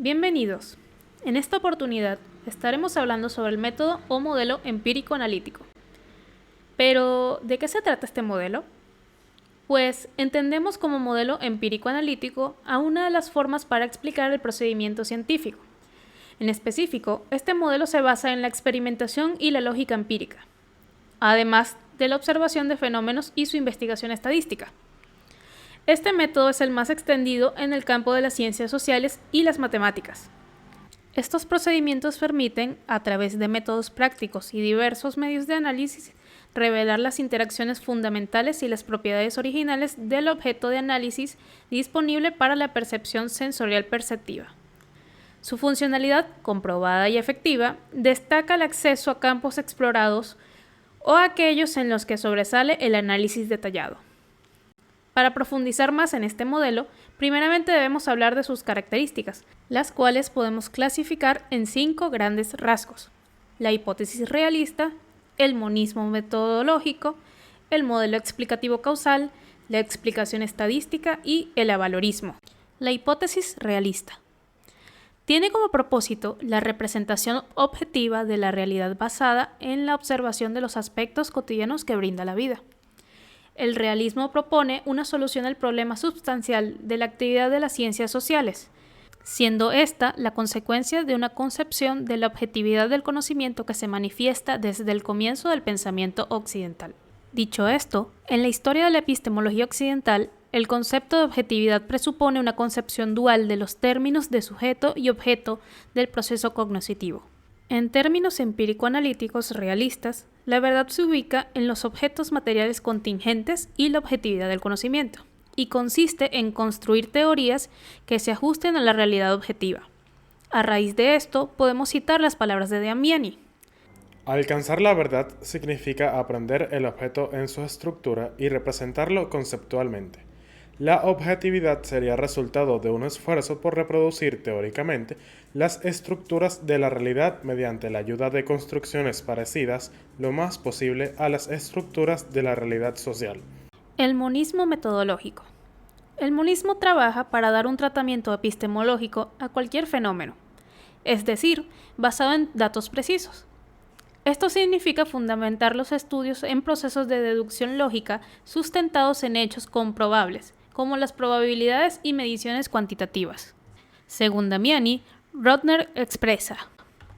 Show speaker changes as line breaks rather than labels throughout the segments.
Bienvenidos. En esta oportunidad estaremos hablando sobre el método o modelo empírico-analítico. Pero, ¿de qué se trata este modelo? Pues entendemos como modelo empírico-analítico a una de las formas para explicar el procedimiento científico. En específico, este modelo se basa en la experimentación y la lógica empírica, además de la observación de fenómenos y su investigación estadística. Este método es el más extendido en el campo de las ciencias sociales y las matemáticas. Estos procedimientos permiten, a través de métodos prácticos y diversos medios de análisis, revelar las interacciones fundamentales y las propiedades originales del objeto de análisis disponible para la percepción sensorial perceptiva. Su funcionalidad, comprobada y efectiva, destaca el acceso a campos explorados o aquellos en los que sobresale el análisis detallado. Para profundizar más en este modelo, primeramente debemos hablar de sus características, las cuales podemos clasificar en 5 grandes rasgos: la hipótesis realista, el monismo metodológico, el modelo explicativo causal, la explicación estadística y el avalorismo. La hipótesis realista tiene como propósito la representación objetiva de la realidad basada en la observación de los aspectos cotidianos que brinda la vida. El realismo propone una solución al problema sustancial de la actividad de las ciencias sociales, siendo esta la consecuencia de una concepción de la objetividad del conocimiento que se manifiesta desde el comienzo del pensamiento occidental. Dicho esto, en la historia de la epistemología occidental, el concepto de objetividad presupone una concepción dual de los términos de sujeto y objeto del proceso cognoscitivo. En términos empírico-analíticos realistas, la verdad se ubica en los objetos materiales contingentes y la objetividad del conocimiento, y consiste en construir teorías que se ajusten a la realidad objetiva. A raíz de esto, podemos citar las palabras de Damiani.
Alcanzar la verdad significa aprender el objeto en su estructura y representarlo conceptualmente. La objetividad sería resultado de un esfuerzo por reproducir teóricamente las estructuras de la realidad mediante la ayuda de construcciones parecidas lo más posible a las estructuras de la realidad social.
El monismo metodológico. El monismo trabaja para dar un tratamiento epistemológico a cualquier fenómeno, es decir, basado en datos precisos. Esto significa fundamentar los estudios en procesos de deducción lógica sustentados en hechos comprobables, como las probabilidades y mediciones cuantitativas. Según Damiani, Rodner expresa: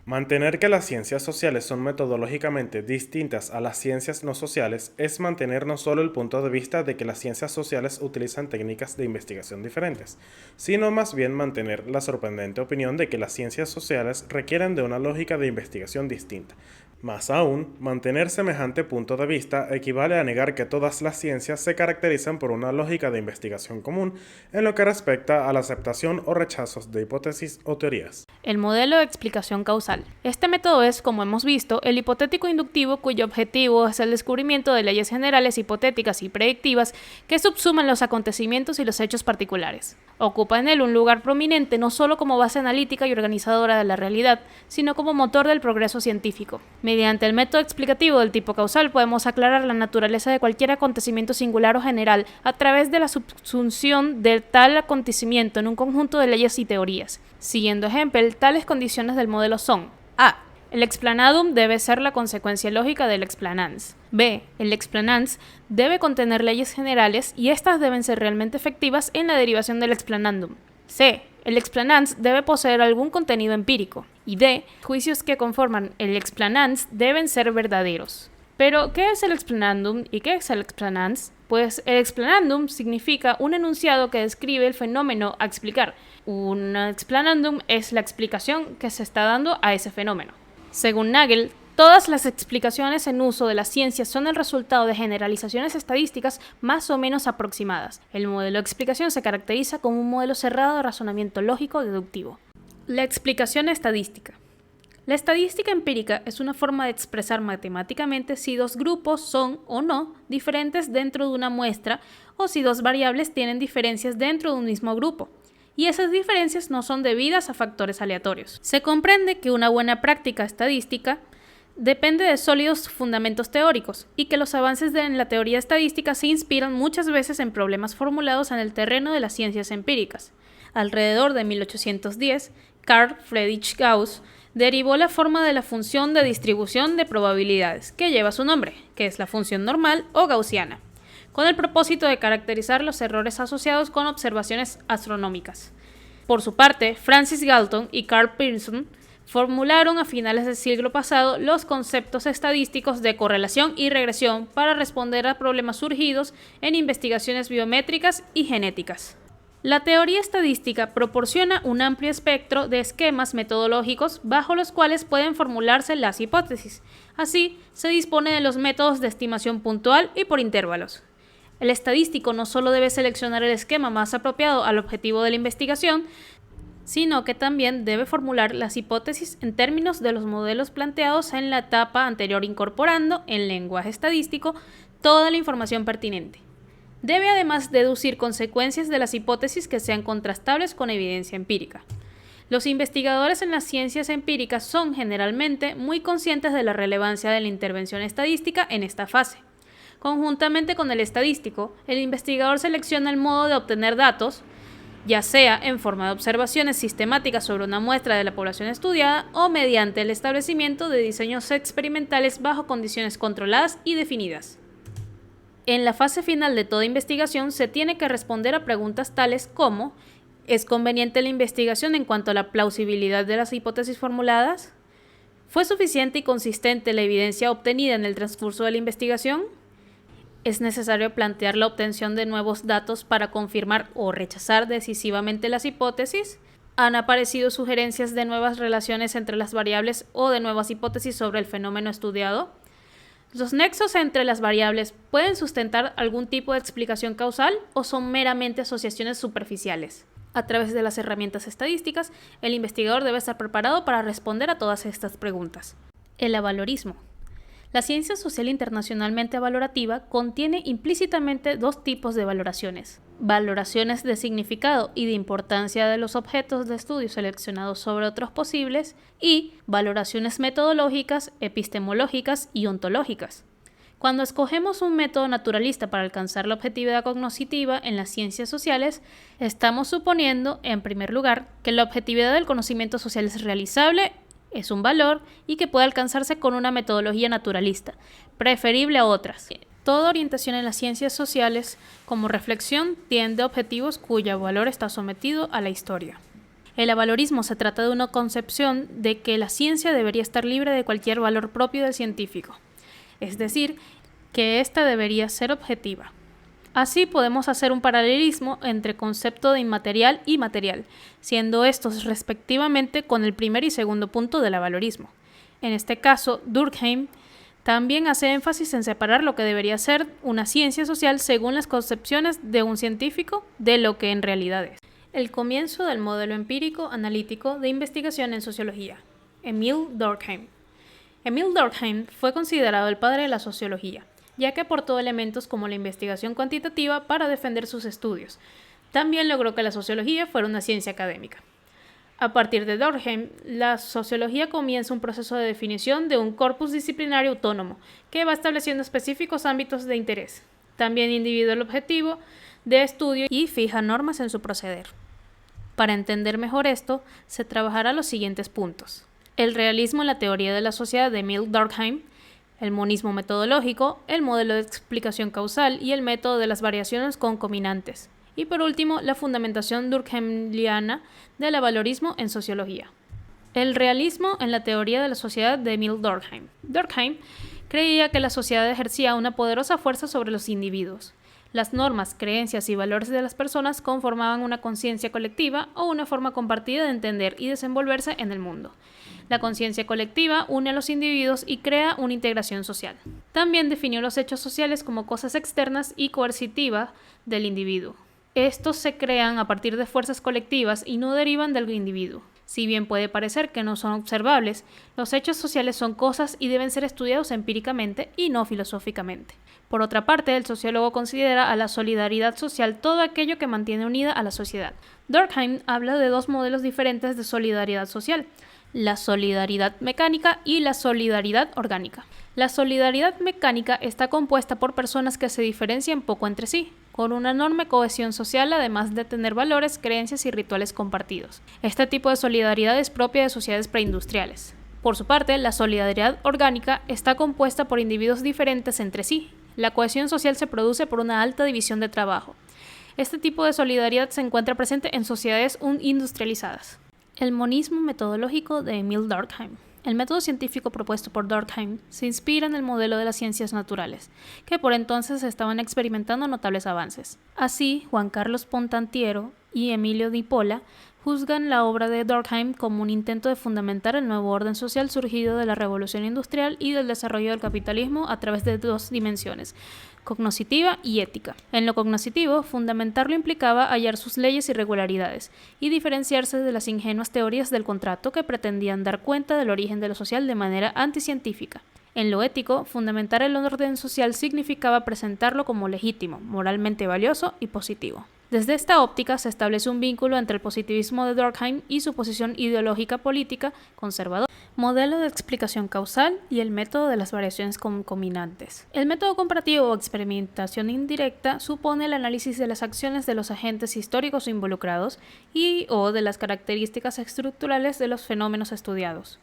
mantener que las ciencias sociales son metodológicamente distintas a las ciencias no sociales es mantener no solo el punto de vista de que las ciencias sociales utilizan técnicas de investigación diferentes, sino más bien mantener la sorprendente opinión de que las ciencias sociales requieren de una lógica de investigación distinta. Más aún, mantener semejante punto de vista equivale a negar que todas las ciencias se caracterizan por una lógica de investigación común en lo que respecta a la aceptación o rechazos de hipótesis o teorías.
El modelo de explicación causal. Este método es, como hemos visto, el hipotético inductivo cuyo objetivo es el descubrimiento de leyes generales hipotéticas y predictivas que subsuman los acontecimientos y los hechos particulares. Ocupa en él un lugar prominente no solo como base analítica y organizadora de la realidad, sino como motor del progreso científico. Mediante el método explicativo del tipo causal podemos aclarar la naturaleza de cualquier acontecimiento singular o general a través de la subsunción de tal acontecimiento en un conjunto de leyes y teorías. Siguiendo ejemplo, tales condiciones del modelo son: A. El explanandum debe ser la consecuencia lógica del explanans. B. El explanans debe contener leyes generales y estas deben ser realmente efectivas en la derivación del explanandum. C. El explanans debe poseer algún contenido empírico. Y D. Juicios que conforman el explanans deben ser verdaderos. Pero, ¿qué es el explanandum y qué es el explanans? Pues el explanandum significa un enunciado que describe el fenómeno a explicar. Un explanandum es la explicación que se está dando a ese fenómeno. Según Nagel, todas las explicaciones en uso de la ciencia son el resultado de generalizaciones estadísticas más o menos aproximadas. El modelo de explicación se caracteriza como un modelo cerrado de razonamiento lógico-deductivo. La explicación estadística. La estadística empírica es una forma de expresar matemáticamente si dos grupos son o no diferentes dentro de una muestra o si dos variables tienen diferencias dentro de un mismo grupo, y esas diferencias no son debidas a factores aleatorios. Se comprende que una buena práctica estadística depende de sólidos fundamentos teóricos y que los avances en la teoría estadística se inspiran muchas veces en problemas formulados en el terreno de las ciencias empíricas. Alrededor de 1810, Carl Friedrich Gauss derivó la forma de la función de distribución de probabilidades, que lleva su nombre, que es la función normal o gaussiana, con el propósito de caracterizar los errores asociados con observaciones astronómicas. Por su parte, Francis Galton y Carl Pearson formularon a finales del siglo pasado los conceptos estadísticos de correlación y regresión para responder a problemas surgidos en investigaciones biométricas y genéticas. La teoría estadística proporciona un amplio espectro de esquemas metodológicos bajo los cuales pueden formularse las hipótesis. Así, se dispone de los métodos de estimación puntual y por intervalos. El estadístico no solo debe seleccionar el esquema más apropiado al objetivo de la investigación, sino que también debe formular las hipótesis en términos de los modelos planteados en la etapa anterior, incorporando en lenguaje estadístico toda la información pertinente. Debe además deducir consecuencias de las hipótesis que sean contrastables con evidencia empírica. Los investigadores en las ciencias empíricas son generalmente muy conscientes de la relevancia de la intervención estadística en esta fase. Conjuntamente con el estadístico, el investigador selecciona el modo de obtener datos, ya sea en forma de observaciones sistemáticas sobre una muestra de la población estudiada o mediante el establecimiento de diseños experimentales bajo condiciones controladas y definidas. En la fase final de toda investigación se tiene que responder a preguntas tales como: ¿es conveniente la investigación en cuanto a la plausibilidad de las hipótesis formuladas? ¿Fue suficiente y consistente la evidencia obtenida en el transcurso de la investigación? ¿Es necesario plantear la obtención de nuevos datos para confirmar o rechazar decisivamente las hipótesis? ¿Han aparecido sugerencias de nuevas relaciones entre las variables o de nuevas hipótesis sobre el fenómeno estudiado? ¿Los nexos entre las variables pueden sustentar algún tipo de explicación causal o son meramente asociaciones superficiales? A través de las herramientas estadísticas, el investigador debe estar preparado para responder a todas estas preguntas. El avalorismo. La ciencia social internacionalmente valorativa contiene implícitamente dos tipos de valoraciones: valoraciones de significado y de importancia de los objetos de estudio seleccionados sobre otros posibles, y valoraciones metodológicas, epistemológicas y ontológicas. Cuando escogemos un método naturalista para alcanzar la objetividad cognoscitiva en las ciencias sociales, estamos suponiendo, en primer lugar, que la objetividad del conocimiento social es realizable, es un valor y que puede alcanzarse con una metodología naturalista, preferible a otras. Toda orientación en las ciencias sociales, como reflexión, tiende a objetivos cuyo valor está sometido a la historia. El avalorismo se trata de una concepción de que la ciencia debería estar libre de cualquier valor propio del científico, es decir, que ésta debería ser objetiva. Así podemos hacer un paralelismo entre concepto de inmaterial y material, siendo estos respectivamente con el primer y segundo punto del avalorismo. En este caso, Durkheim también hace énfasis en separar lo que debería ser una ciencia social según las concepciones de un científico de lo que en realidad es. El comienzo del modelo empírico analítico de investigación en sociología. Emile Durkheim. Emile Durkheim fue considerado el padre de la sociología, ya que aportó elementos como la investigación cuantitativa para defender sus estudios. También logró que la sociología fuera una ciencia académica. A partir de Durkheim, la sociología comienza un proceso de definición de un corpus disciplinario autónomo, que va estableciendo específicos ámbitos de interés. También individualiza el objetivo de estudio y fija normas en su proceder. Para entender mejor esto, se trabajará los siguientes puntos: el realismo en la teoría de la sociedad de Emile Durkheim, el monismo metodológico, el modelo de explicación causal y el método de las variaciones concomitantes. Y por último, la fundamentación durkheimiana del avalorismo en sociología. El realismo en la teoría de la sociedad de Emile Durkheim. Durkheim creía que la sociedad ejercía una poderosa fuerza sobre los individuos. Las normas, creencias y valores de las personas conformaban una conciencia colectiva o una forma compartida de entender y desenvolverse en el mundo. La conciencia colectiva une a los individuos y crea una integración social. También definió los hechos sociales como cosas externas y coercitivas del individuo. Estos se crean a partir de fuerzas colectivas y no derivan del individuo. Si bien puede parecer que no son observables, los hechos sociales son cosas y deben ser estudiados empíricamente y no filosóficamente. Por otra parte, el sociólogo considera a la solidaridad social todo aquello que mantiene unida a la sociedad. Durkheim habla de dos modelos diferentes de solidaridad social: la solidaridad mecánica y la solidaridad orgánica. La solidaridad mecánica está compuesta por personas que se diferencian poco entre sí, con una enorme cohesión social, además de tener valores, creencias y rituales compartidos. Este tipo de solidaridad es propia de sociedades preindustriales. Por su parte, la solidaridad orgánica está compuesta por individuos diferentes entre sí. La cohesión social se produce por una alta división de trabajo. Este tipo de solidaridad se encuentra presente en sociedades industrializadas. El monismo metodológico de Emil Durkheim. El método científico propuesto por Durkheim se inspira en el modelo de las ciencias naturales, que por entonces estaban experimentando notables avances. Así, Juan Carlos Pontantiero y Emilio Di Pola juzgan la obra de Durkheim como un intento de fundamentar el nuevo orden social surgido de la revolución industrial y del desarrollo del capitalismo a través de dos dimensiones, cognoscitiva y ética. En lo cognoscitivo, fundamentarlo implicaba hallar sus leyes y regularidades, y diferenciarse de las ingenuas teorías del contrato que pretendían dar cuenta del origen de lo social de manera anticientífica. En lo ético, fundamentar el orden social significaba presentarlo como legítimo, moralmente valioso y positivo. Desde esta óptica se establece un vínculo entre el positivismo de Durkheim y su posición ideológica política conservadora, modelo de explicación causal y el método de las variaciones concomitantes. El método comparativo o experimentación indirecta supone el análisis de las acciones de los agentes históricos involucrados o de las características estructurales de los fenómenos estudiados.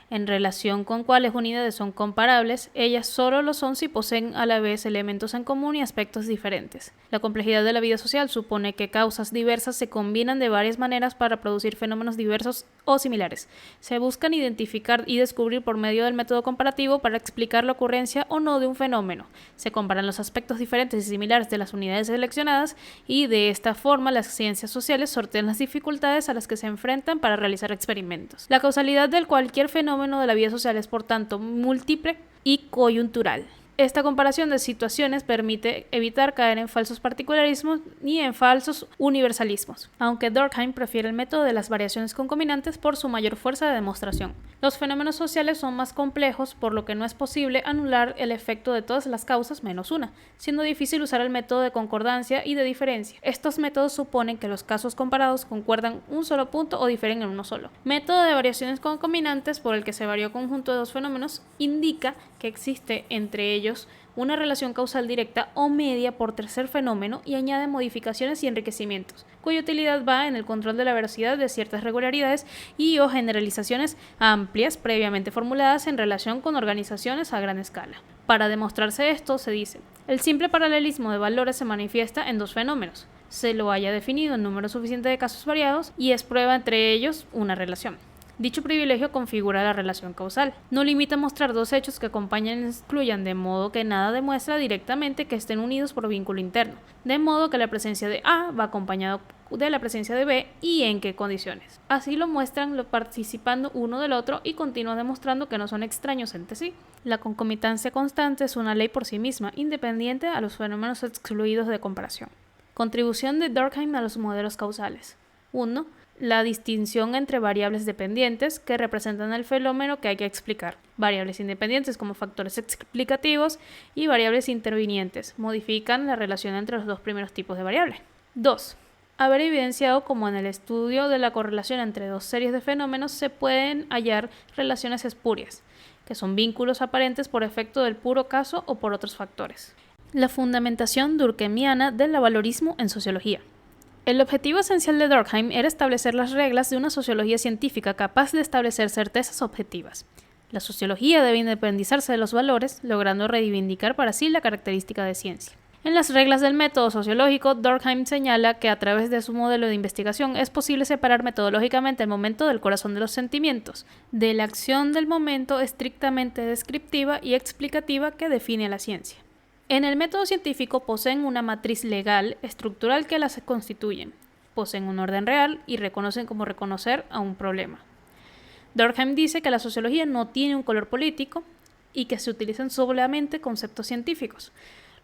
En relación con cuáles unidades son comparables, ellas solo lo son si poseen a la vez elementos en común y aspectos diferentes. La complejidad de la vida social supone que causas diversas se combinan de varias maneras para producir fenómenos diversos o similares. Se buscan identificar y descubrir por medio del método comparativo para explicar la ocurrencia o no de un fenómeno. Se comparan los aspectos diferentes y similares de las unidades seleccionadas y de esta forma las ciencias sociales sortean las dificultades a las que se enfrentan para realizar experimentos. La causalidad de cualquier fenómeno de la vida social es, por tanto, múltiple y coyuntural. Esta comparación de situaciones permite evitar caer en falsos particularismos ni en falsos universalismos, aunque Durkheim prefiere el método de las variaciones concomitantes por su mayor fuerza de demostración. Los fenómenos sociales son más complejos, por lo que no es posible anular el efecto de todas las causas menos una, siendo difícil usar el método de concordancia y de diferencia. Estos métodos suponen que los casos comparados concuerdan un solo punto o difieren en uno solo. Método de variaciones concomitantes, por el que se varió conjunto de dos fenómenos, indica que existe entre ellos una relación causal directa o media por tercer fenómeno y añade modificaciones y enriquecimientos, cuya utilidad va en el control de la veracidad de ciertas regularidades o generalizaciones amplias previamente formuladas en relación con organizaciones a gran escala. Para demostrarse esto, se dice: el simple paralelismo de valores se manifiesta en dos fenómenos, se lo haya definido en número suficiente de casos variados y es prueba entre ellos una relación. Dicho privilegio configura la relación causal. No limita a mostrar dos hechos que acompañan y excluyan, de modo que nada demuestra directamente que estén unidos por vínculo interno, de modo que la presencia de A va acompañado de la presencia de B y en qué condiciones. Así lo muestran participando uno del otro y continúan demostrando que no son extraños entre sí. La concomitancia constante es una ley por sí misma, independiente a los fenómenos excluidos de comparación. Contribución de Durkheim a los modelos causales. 1. La distinción entre variables dependientes que representan el fenómeno que hay que explicar, variables independientes como factores explicativos y variables intervinientes, modifican la relación entre los dos primeros tipos de variables. 2. Haber evidenciado cómo en el estudio de la correlación entre dos series de fenómenos se pueden hallar relaciones espurias, que son vínculos aparentes por efecto del puro caso o por otros factores. La fundamentación durkheimiana del valorismo en sociología. El objetivo esencial de Durkheim era establecer las reglas de una sociología científica capaz de establecer certezas objetivas. La sociología debe independizarse de los valores, logrando reivindicar para sí la característica de ciencia. En las reglas del método sociológico, Durkheim señala que a través de su modelo de investigación es posible separar metodológicamente el momento del corazón de los sentimientos, de la acción del momento estrictamente descriptiva y explicativa que define a la ciencia. En el método científico poseen una matriz legal, estructural que las constituyen, poseen un orden real y reconocen como reconocer a un problema. Durkheim dice que la sociología no tiene un color político y que se utilizan solamente conceptos científicos.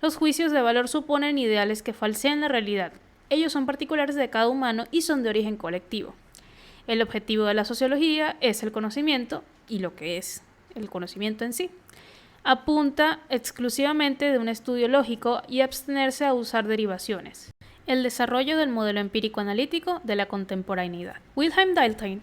Los juicios de valor suponen ideales que falsean la realidad. Ellos son particulares de cada humano y son de origen colectivo. El objetivo de la sociología es el conocimiento y lo que es el conocimiento en sí. Apunta exclusivamente de un estudio lógico y abstenerse a usar derivaciones. El desarrollo del modelo empírico-analítico de la contemporaneidad. Wilhelm Dilthey,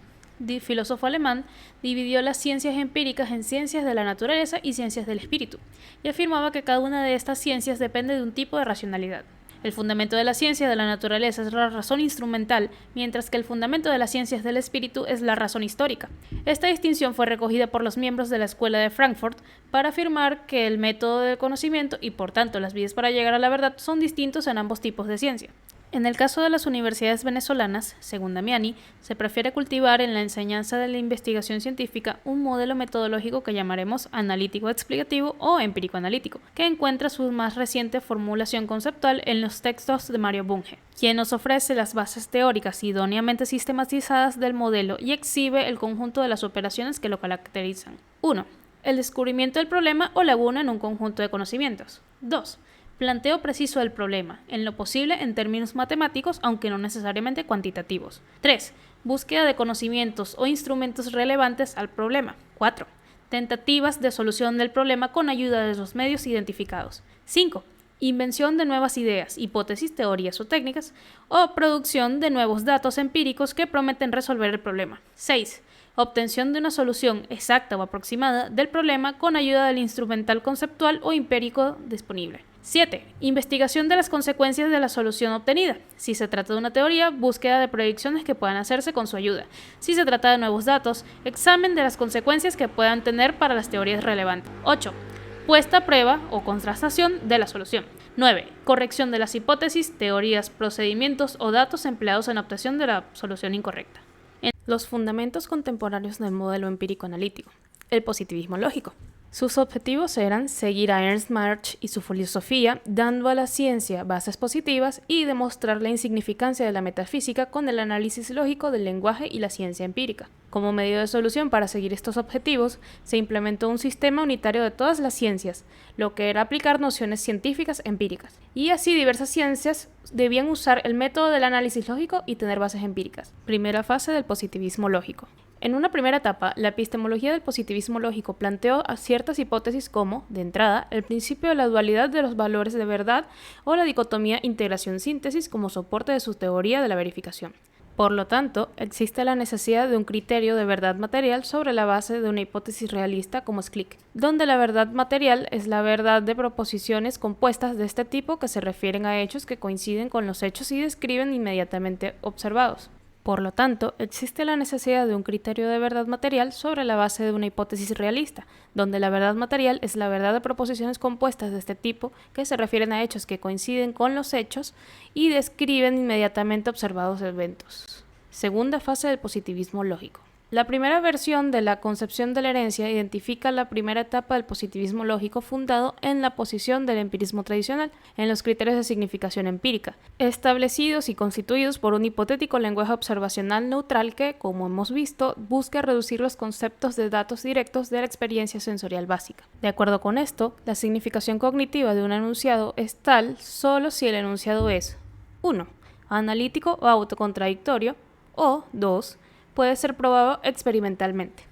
filósofo alemán, dividió las ciencias empíricas en ciencias de la naturaleza y ciencias del espíritu, y afirmaba que cada una de estas ciencias depende de un tipo de racionalidad. El fundamento de la ciencia de la naturaleza es la razón instrumental, mientras que el fundamento de las ciencias del espíritu es la razón histórica. Esta distinción fue recogida por los miembros de la Escuela de Frankfurt para afirmar que el método de conocimiento y por tanto las vías para llegar a la verdad son distintos en ambos tipos de ciencia. En el caso de las universidades venezolanas, según Damiani, se prefiere cultivar en la enseñanza de la investigación científica un modelo metodológico que llamaremos analítico-explicativo o empírico-analítico, que encuentra su más reciente formulación conceptual en los textos de Mario Bunge, quien nos ofrece las bases teóricas idóneamente sistematizadas del modelo y exhibe el conjunto de las operaciones que lo caracterizan. 1. El descubrimiento del problema o laguna en un conjunto de conocimientos. 2. Planteo preciso del problema, en lo posible en términos matemáticos, aunque no necesariamente cuantitativos. 3. Búsqueda de conocimientos o instrumentos relevantes al problema. 4. Tentativas de solución del problema con ayuda de los medios identificados. 5. Invención de nuevas ideas, hipótesis, teorías o técnicas, o producción de nuevos datos empíricos que prometen resolver el problema. 6. Obtención de una solución exacta o aproximada del problema con ayuda del instrumental conceptual o empírico disponible. 7. Investigación de las consecuencias de la solución obtenida. Si se trata de una teoría, búsqueda de predicciones que puedan hacerse con su ayuda. Si se trata de nuevos datos, examen de las consecuencias que puedan tener para las teorías relevantes. 8. Puesta a prueba o contrastación de la solución. 9. Corrección de las hipótesis, teorías, procedimientos o datos empleados en la obtención de la solución incorrecta. Los fundamentos contemporáneos del modelo empírico analítico. El positivismo lógico. Sus objetivos eran seguir a Ernst Mach y su filosofía, dando a la ciencia bases positivas y demostrar la insignificancia de la metafísica con el análisis lógico del lenguaje y la ciencia empírica. Como medio de solución para seguir estos objetivos, se implementó un sistema unitario de todas las ciencias, lo que era aplicar nociones científicas empíricas. Y así diversas ciencias debían usar el método del análisis lógico y tener bases empíricas. Primera fase del positivismo lógico. En una primera etapa, la epistemología del positivismo lógico planteó ciertas hipótesis como, de entrada, el principio de la dualidad de los valores de verdad o la dicotomía integración-síntesis como soporte de su teoría de la verificación. Por lo tanto, existe la necesidad de un criterio de verdad material sobre la base de una hipótesis realista como Schlick, donde la verdad material es la verdad de proposiciones compuestas de este tipo que se refieren a hechos que coinciden con los hechos y describen inmediatamente observados. Por lo tanto, existe la necesidad de un criterio de verdad material sobre la base de una hipótesis realista, donde la verdad material es la verdad de proposiciones compuestas de este tipo que se refieren a hechos que coinciden con los hechos y describen inmediatamente observados eventos. Segunda fase del positivismo lógico. La primera versión de la concepción de la herencia identifica la primera etapa del positivismo lógico fundado en la posición del empirismo tradicional, en los criterios de significación empírica, establecidos y constituidos por un hipotético lenguaje observacional neutral que, como hemos visto, busca reducir los conceptos de datos directos de la experiencia sensorial básica. De acuerdo con esto, la significación cognitiva de un enunciado es tal solo si el enunciado es 1. Analítico o autocontradictorio, o 2. Puede ser probado experimentalmente.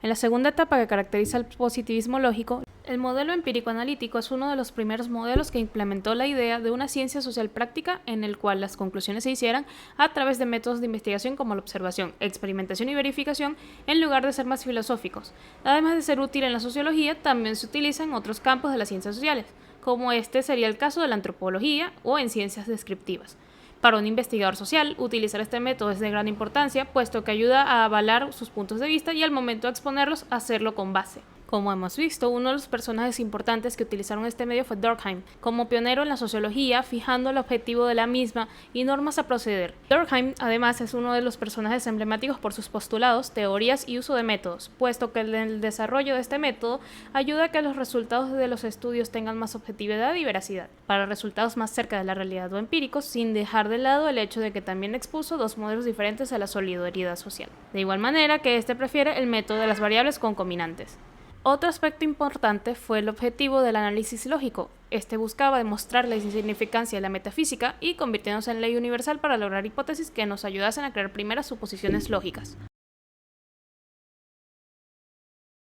En la segunda etapa que caracteriza el positivismo lógico, el modelo empírico-analítico es uno de los primeros modelos que implementó la idea de una ciencia social práctica en el cual las conclusiones se hicieran a través de métodos de investigación como la observación, experimentación y verificación, en lugar de ser más filosóficos. Además de ser útil en la sociología, también se utiliza en otros campos de las ciencias sociales, como este sería el caso de la antropología o en ciencias descriptivas. Para un investigador social, utilizar este método es de gran importancia, puesto que ayuda a avalar sus puntos de vista y al momento de exponerlos, hacerlo con base. Como hemos visto, uno de los personajes importantes que utilizaron este medio fue Durkheim, como pionero en la sociología, fijando el objetivo de la misma y normas a proceder. Durkheim, además, es uno de los personajes emblemáticos por sus postulados, teorías y uso de métodos, puesto que el desarrollo de este método ayuda a que los resultados de los estudios tengan más objetividad y veracidad, para resultados más cerca de la realidad o empíricos, sin dejar de lado el hecho de que también expuso dos modelos diferentes a la solidaridad social. De igual manera que este prefiere el método de las variables concominantes. Otro aspecto importante fue el objetivo del análisis lógico. Este buscaba demostrar la insignificancia de la metafísica y convirtiéndose en ley universal para lograr hipótesis que nos ayudasen a crear primeras suposiciones lógicas.